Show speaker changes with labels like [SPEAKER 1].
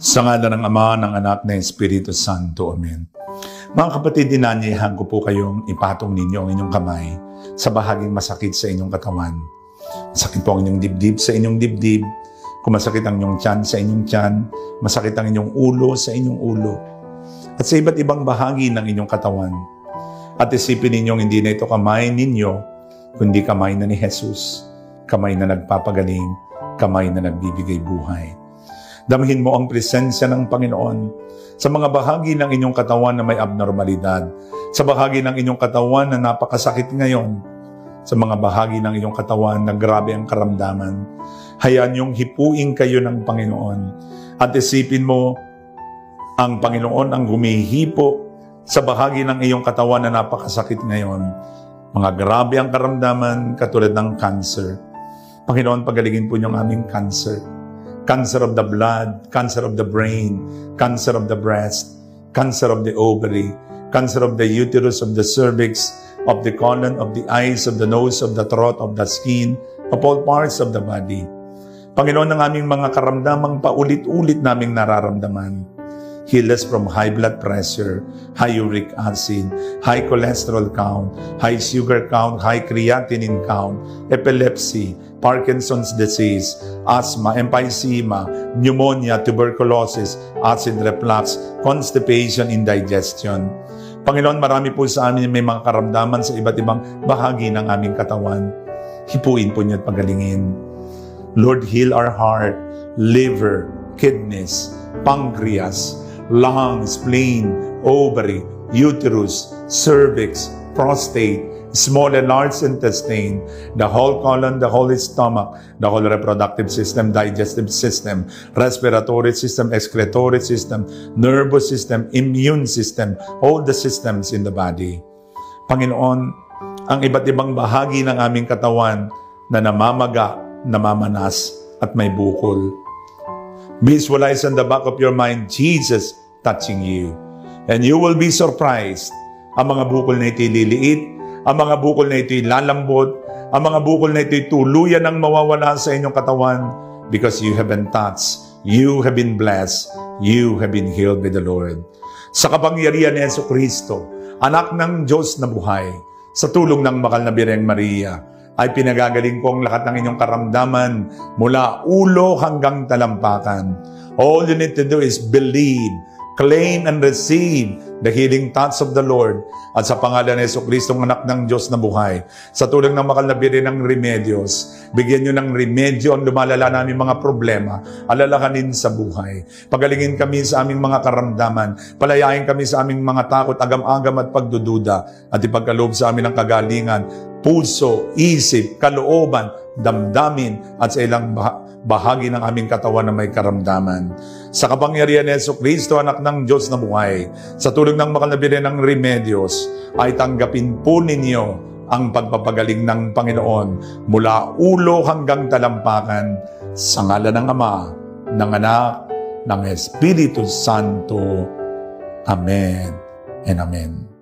[SPEAKER 1] Sa ngalan ng Ama, ng Anak, ng Espiritu Santo. Amen. Mga kapatid, dinanyayahan ko po kayong ipatong ninyo ang inyong kamay sa bahaging masakit sa inyong katawan. Masakit po ang inyong dibdib sa inyong dibdib. Kung masakit ang inyong tiyan sa inyong tiyan, masakit ang inyong ulo sa inyong ulo. At sa iba't ibang bahagi ng inyong katawan. At isipin ninyong hindi na ito kamay ninyo, kundi kamay na ni Jesus. Kamay na nagpapagaling, kamay na nagbibigay buhay. Damhin mo ang presensya ng Panginoon sa mga bahagi ng inyong katawan na may abnormalidad, sa bahagi ng inyong katawan na napakasakit ngayon, sa mga bahagi ng inyong katawan na grabe ang karamdaman. Hayaan niyong hipuin kayo ng Panginoon at isipin mo ang Panginoon ang humihipo sa bahagi ng iyong katawan na napakasakit ngayon. Mga grabe ang karamdaman katulad ng cancer. Panginoon, pagalingin po niyo ang aming cancer. Cancer of the blood, cancer of the brain, cancer of the breast, cancer of the ovary, cancer of the uterus, of the cervix, of the colon, of the eyes, of the nose, of the throat, of the skin, of all parts of the body. Panginoon, ang aming mga karamdamang paulit-ulit naming nararamdaman. Heal us from high blood pressure, high uric acid, high cholesterol count, high sugar count, high creatinine count, epilepsy, Parkinson's disease, asthma, emphysema, pneumonia, tuberculosis, acid reflux, constipation, indigestion. Panginoon, marami po sa amin may mga karamdaman sa iba't ibang bahagi ng aming katawan. Hipuin po niyo at pagalingin. Lord, heal our heart, liver, kidneys, pancreas, lungs, spleen, ovary, uterus, cervix, prostate, small and large intestine, the whole colon, the whole stomach, the whole reproductive system, digestive system, respiratory system, excretory system, nervous system, immune system, all the systems in the body. Panginoon, ang iba't ibang bahagi ng aming katawan na namamaga, namamanas, at may bukol. Visualize on the back of your mind, Jesus touching you. And you will be surprised. Ang mga bukol na ito'y liliit, ang mga bukol na ito'y lalambot, ang mga bukol na ito'y tuluyan ang mawawala sa inyong katawan because you have been touched, you have been blessed, you have been healed by the Lord. Sa kapangyarihan ni Jesucristo, anak ng Diyos na buhay, sa tulong ng Mahal na Birheng Maria, ay pinagagaling ko ang lahat ng inyong karamdaman mula ulo hanggang talampakan. All you need to do is believe, claim and receive the healing touch of the Lord. At sa pangalan ni Jesucristo, anak ng Diyos na buhay, sa tulong ng Mahal na Birhen ng Remedios, bigyan nyo ng remedyo ang lumalala namin mga problema, alalahanin sa buhay. Pagalingin kami sa aming mga karamdaman, palayain kami sa aming mga takot, agam-agam at pagdududa, at ipagkaloob sa amin ang kagalingan, puso, isip, kalooban, damdamin, at sa ilang bahagi ng aming katawan na may karamdaman. Sa kapangyarihan ni Jesucristo, anak ng Diyos na buhay, sa tulong ng Mahal na Birhen ng Remedios, ay tanggapin po ninyo ang pagpapagaling ng Panginoon mula ulo hanggang talampakan sa ngalan ng Ama, ng Anak, ng Espiritu Santo. Amen and Amen.